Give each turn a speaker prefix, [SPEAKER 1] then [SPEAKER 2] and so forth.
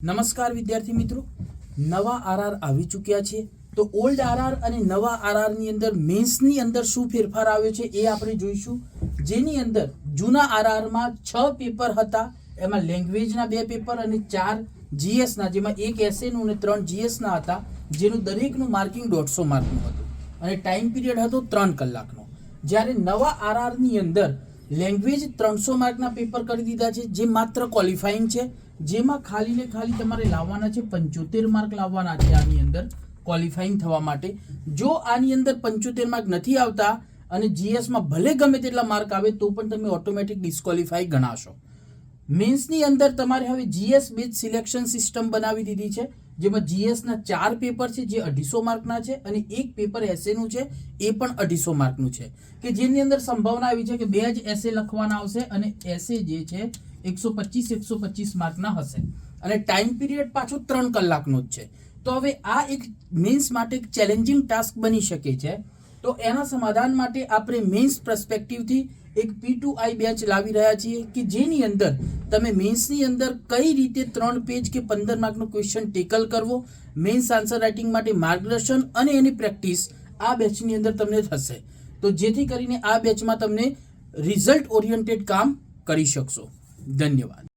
[SPEAKER 1] નમસ્કાર વિદ્યાર્થી મિત્રો, નવા આરઆર આવી ચૂક્યા છે. તો ઓલ્ડ આરઆર અને નવા આરઆર ની અંદર મેન્સની અંદર શું ફેરફાર આવ્યો છે એ આપણે જોઈશું. જેની અંદર જૂના આરઆર માં 6 પેપર હતા, એમાં લેંગ્વેજના 2 પેપર અને 4 જીએસ ના, જેમાં 1 એસએ નું અને 3 જીએસ ના હતા, જેનું દરેકનું માર્કિંગ 150 માર્કનું હતું અને ટાઈમ પીરિયડ હતો 3 કલાકનો. જ્યારે નવા આરઆર ની અંદર લેંગ્વેજ 300 માર્કના પેપર કરી દીધા છે, જે માત્ર ક્વોલિફાઈંગ છે, જેમાં ખાલી ને ખાલી તમારે લાવવાના છે 75 માર્ક લાવવાના છે આની અંદર ક્વોલિફાઈંગ થવા માટે. જો આની અંદર 75 માર્ક નથી આવતા અને જીએસ માં ભલે ગમે તેટલા માર્ક આવે તો પણ તમે ઓટોમેટિક ડિસ્ક્વોલિફાઈ ગણાશો. મેન્સની અંદર તમારે હવે જીએસ બેઝ સિલેક્શન સિસ્ટમ બનાવી દીધી છે, જેમાં જીએસ ના 4 પેપર છે જે 250 માર્કના છે અને એક પેપર એસએ નું છે એ પણ 250 માર્કનું છે, કે જેની અંદર સંભાવના આવી છે કે 2 જ એસએ લખવાના આવશે અને એસએ જે છે 125 માર્કના હશે અને ટાઈમ પીરિયડ પાછો 3 કલાકનો જ છે. તો હવે આ એક મેન્સ માટે એક ચેલેન્જિંગ ટાસ્ક બની શકે છે. તો એના સમાધાન માટે આપણે મેન્સ પર્સપેક્ટિવથી એક P2I બેચ લાવી રહ્યા છીએ, કે જેની અંદર તમે મેન્સની અંદર કઈ રીતે 3 પેજ કે 15 માર્કનો ક્વેશ્ચન ટેકલ કરવો, મેન્સ આન્સર રાઇટિંગ માટે માર્ગદર્શન અને એની પ્રેક્ટિસ આ બેચની અંદર તમને થશે. તો જેથી કરીને આ બેચમાં તમને રિઝલ્ટ ઓરિએન્ટેડ કામ કરી શકશો. ધન્યવાદ.